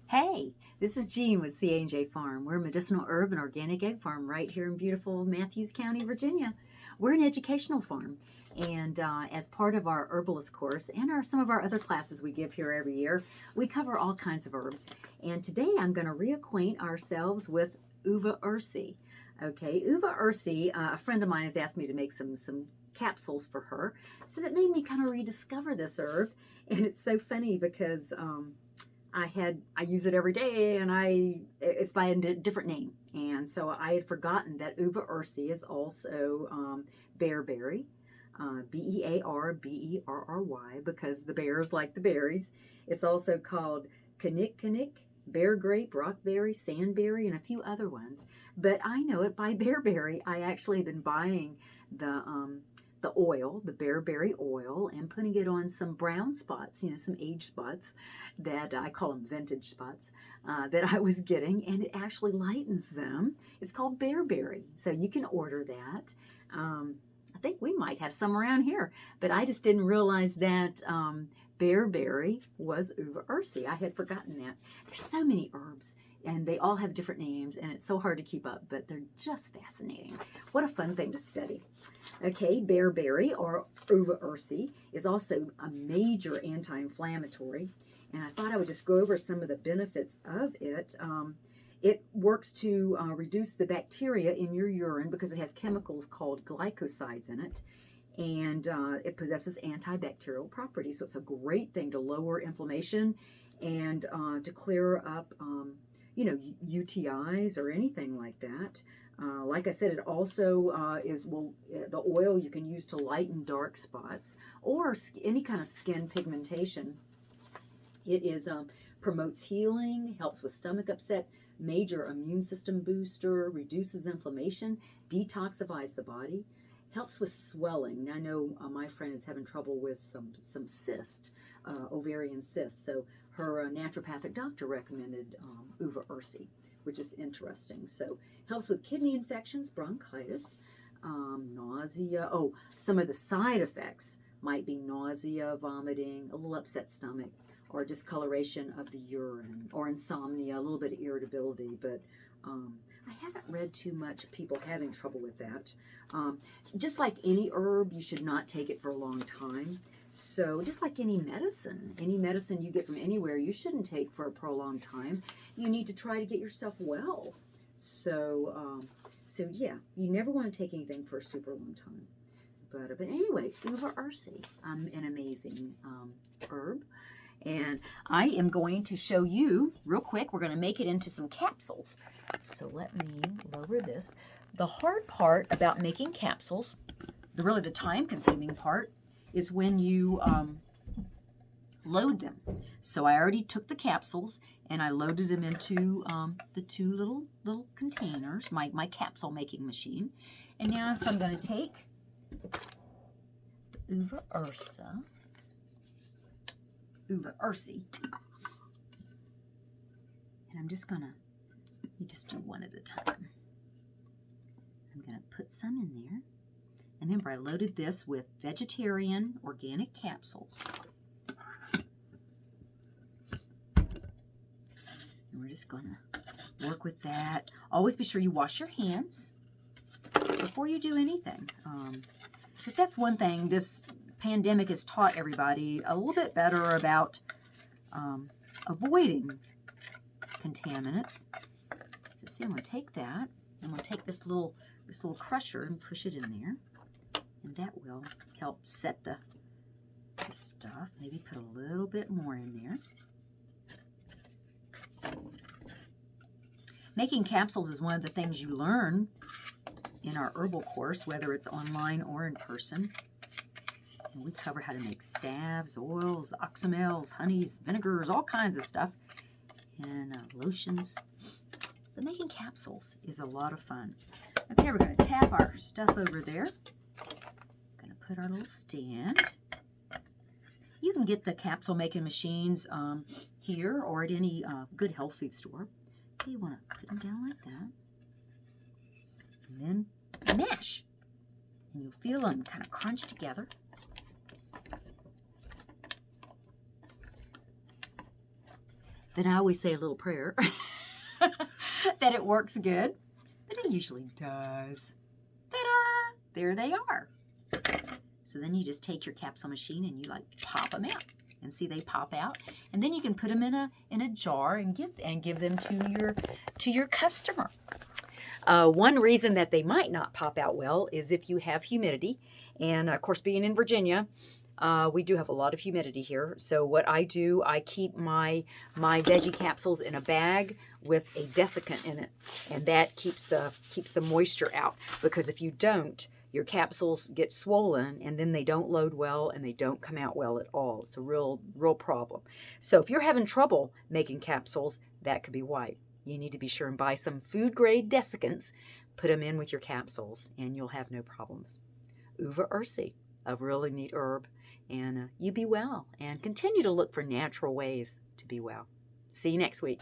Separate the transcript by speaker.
Speaker 1: Hey, this is Jean with C&J Farm. We're a medicinal herb and organic egg farm right here in beautiful Matthews County, Virginia. We're an educational farm, and as part of our herbalist course and some of our other classes we give here every year, we cover all kinds of herbs. And today I'm going to reacquaint ourselves with Uva Ursi. Okay, Uva Ursi, a friend of mine has asked me to make some capsules for her, so that made me kind of rediscover this herb. And it's so funny because I use it every day, and it's by a different name, and so I had forgotten that Uva Ursi is also Bearberry, Bearberry, because the bears like the berries. It's also called Kanik, bear grape, rockberry, sandberry, and a few other ones. But I know it by Bearberry. I actually have been buying the oil, the Bearberry oil, and putting it on some brown spots, some age spots that I call them vintage spots, that I was getting, and it actually lightens them. It's called Bearberry, so you can order that. I think we might have some around here, but I just didn't realize that Bearberry was Uva Ursi. I had forgotten that. There's so many herbs, and they all have different names, and it's so hard to keep up, but they're just fascinating. What a fun thing to study. Okay, Bearberry, or Uva Ursi, is also a major anti-inflammatory, and I thought I would just go over some of the benefits of it. It works to reduce the bacteria in your urine because it has chemicals called glycosides in it, and it possesses antibacterial properties, so it's a great thing to lower inflammation and to clear up UTIs or anything like that. Like I said, it also the oil you can use to lighten dark spots or any kind of skin pigmentation. It promotes healing, helps with stomach upset, major immune system booster, reduces inflammation, detoxifies the body, helps with swelling. I know my friend is having trouble with some cyst, ovarian cysts, so her naturopathic doctor recommended Uva Ursi, which is interesting. So helps with kidney infections, bronchitis, nausea. Oh, some of the side effects might be nausea, vomiting, a little upset stomach, or discoloration of the urine, or insomnia, a little bit of irritability. But I haven't read too much people having trouble with that. Just like any herb, you should not take it for a long time. So just like any medicine you get from anywhere, you shouldn't take for a prolonged time. You need to try to get yourself well. So yeah, you never want to take anything for a super long time. But anyway, Uva Ursi, an amazing herb. And I am going to show you real quick. We're going to make it into some capsules. So let me lower this. The hard part about making capsules, really the time-consuming part, is when you load them. So I already took the capsules and I loaded them into the two little containers, my capsule making machine. And now so I'm going to take the Uva Ursi, and I'm just gonna, you just do one at a time. I'm gonna put some in there. And remember, I loaded this with vegetarian organic capsules. And we're just gonna work with that. Always be sure you wash your hands before you do anything. But that's one thing this pandemic has taught everybody a little bit better about avoiding contaminants. So see, I'm going to take that. I'm going to take this little crusher and push it in there, and that will help set the stuff. Maybe put a little bit more in there. Making capsules is one of the things you learn in our herbal course, whether it's online or in person. And we cover how to make salves, oils, oxymels, honeys, vinegars, all kinds of stuff, and lotions. But making capsules is a lot of fun. Okay, we're going to tap our stuff over there. Going to put our little stand. You can get the capsule making machines here or at any good health food store. Okay, you want to put them down like that. And then mash. And you'll feel them kind of crunch together. then I always say a little prayer that it works good. But it usually does. Ta-da! There they are. So then you just take your capsule machine and you like pop them out. And see, they pop out. And then you can put them in a jar and give them to your customer. One reason that they might not pop out well is if you have humidity. And of course, being in Virginia, we do have a lot of humidity here. So what I do, I keep my veggie capsules in a bag with a desiccant in it, and that keeps the moisture out. Because if you don't, your capsules get swollen, and then they don't load well, and they don't come out well at all. It's a real problem. So if you're having trouble making capsules, that could be why. You need to be sure and buy some food-grade desiccants, put them in with your capsules, and you'll have no problems. Uva Ursi, a really neat herb, and you be well, and continue to look for natural ways to be well. See you next week.